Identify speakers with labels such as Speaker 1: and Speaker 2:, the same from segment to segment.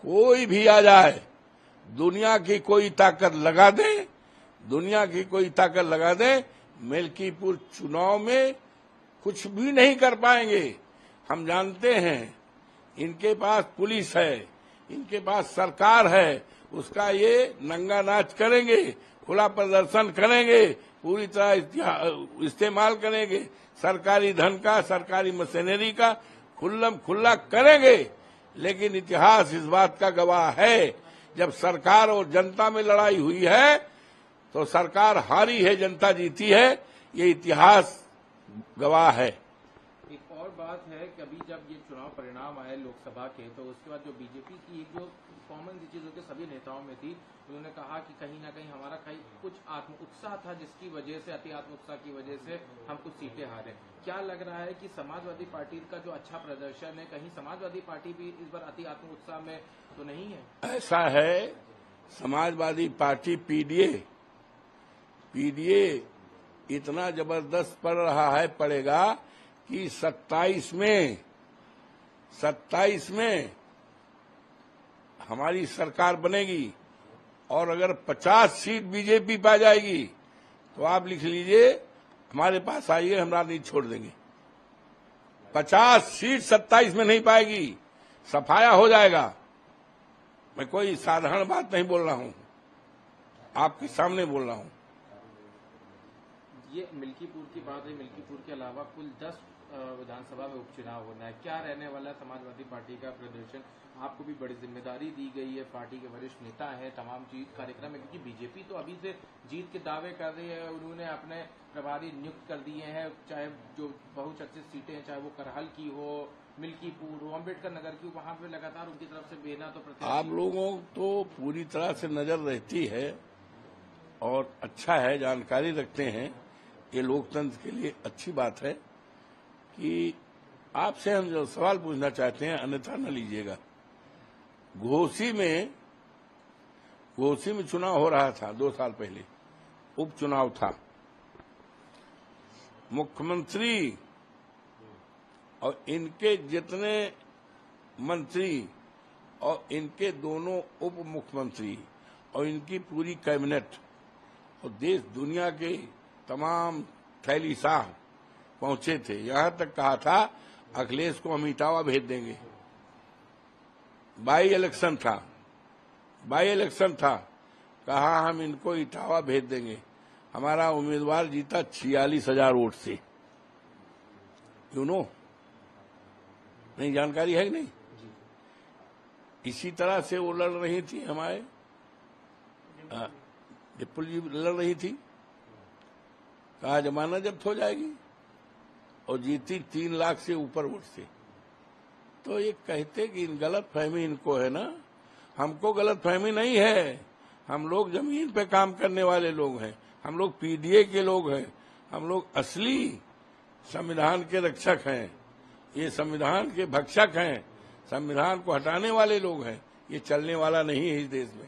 Speaker 1: कोई भी आ जाए, दुनिया की कोई ताकत लगा दे, दुनिया की कोई ताकत लगा दे, मिल्कीपुर चुनाव में कुछ भी नहीं कर पाएंगे। हम जानते हैं इनके पास पुलिस है, इनके पास सरकार है, उसका ये नंगा नाच करेंगे, खुला प्रदर्शन करेंगे, पूरी तरह इस्तेमाल करेंगे, सरकारी धन का, सरकारी मशीनरी का खुल्लम खुल्ला करेंगे। लेकिन इतिहास इस बात का गवाह है, जब सरकार और जनता में लड़ाई हुई है तो सरकार हारी है, जनता जीती है, ये इतिहास गवाह है।
Speaker 2: एक और बात है कि अभी जब ये चुनाव परिणाम आए लोकसभा के, तो उसके बाद जो बीजेपी की एक जो कॉमन चीज के सभी नेताओं में थी, उन्होंने कहा कि कहीं ना कहीं हमारा कुछ आत्म उत्साह था, जिसकी वजह से, अति आत्म उत्साह की वजह से हम कुछ सीटें हारे। क्या लग रहा है कि समाजवादी पार्टी का जो अच्छा प्रदर्शन है, कहीं समाजवादी पार्टी भी इस बार अति आत्म उत्साह में तो नहीं है? ऐसा
Speaker 1: है, समाजवादी पार्टी पीडीए इतना जबरदस्त पड़ रहा है, पड़ेगा कि 27 में हमारी सरकार बनेगी और अगर 50 सीट बीजेपी पा जाएगी तो आप लिख लीजिए, हमारे पास आइए, हम राजनीति छोड़ देंगे। 50 सीट 27 में नहीं पाएगी, सफाया हो जाएगा। मैं कोई साधारण बात नहीं बोल रहा हूं, आपके सामने बोल रहा हूं।
Speaker 2: ये मिल्कीपुर की बात है, मिल्कीपुर के अलावा कुल 10 विधानसभा में उपचुनाव होना है। क्या रहने वाला समाजवादी पार्टी का प्रदर्शन? आपको भी बड़ी जिम्मेदारी दी गई है, पार्टी के वरिष्ठ नेता हैं, तमाम चीज कार्यक्रम है, क्योंकि बीजेपी तो अभी से जीत के दावे कर रही है। उन्होंने अपने प्रभारी नियुक्त कर दिए हैं, चाहे जो बहुचर्चित सीटें हैं, चाहे वो करहल की हो, मिल्कीपुर हो, अम्बेडकर नगर की, वहां पे लगातार उनकी तरफ से बेना तो प्रत्याशी।
Speaker 1: आप लोगों तो पूरी तरह से नजर रहती है और अच्छा है, जानकारी रखते हैं, ये लोकतंत्र के लिए अच्छी बात है कि आपसे हम जो सवाल पूछना चाहते हैं, अन्यथा न लीजिएगा। घोसी में चुनाव हो रहा था 2 साल पहले, उपचुनाव था। मुख्यमंत्री और इनके जितने मंत्री और इनके दोनों उप मुख्यमंत्री और इनकी पूरी कैबिनेट और देश दुनिया के तमाम थैलीशाह पहुंचे थे। यहां तक कहा था अखिलेश को हम इटावा भेज देंगे। बाई इलेक्शन था, कहा हम इनको इटावा भेज देंगे। हमारा उम्मीदवार जीता 46,000 वोट से। नहीं जानकारी है कि नहीं? इसी तरह से वो लड़ रही थी, हमारे डिप्पल जी लड़ रही थी, कहा जमाना जब्त हो जाएगी, और जीती 3 लाख से ऊपर वोट से। तो ये कहते कि इन गलत फहमी इनको है ना, हमको गलत फहमी नहीं है। हम लोग जमीन पे काम करने वाले लोग हैं, हम लोग पीडीए के लोग हैं, हम लोग असली संविधान के रक्षक हैं, ये संविधान के भक्षक हैं, संविधान को हटाने वाले लोग हैं। ये चलने वाला नहीं है इस देश में।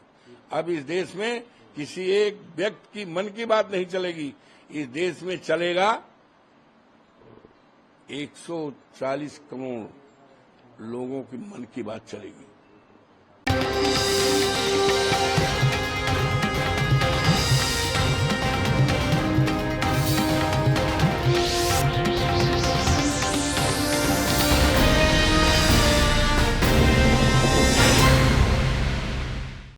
Speaker 1: अब इस देश में किसी एक व्यक्ति की मन की बात नहीं चलेगी, इस देश में चलेगा 140 करोड़ लोगों की मन की बात चलेगी।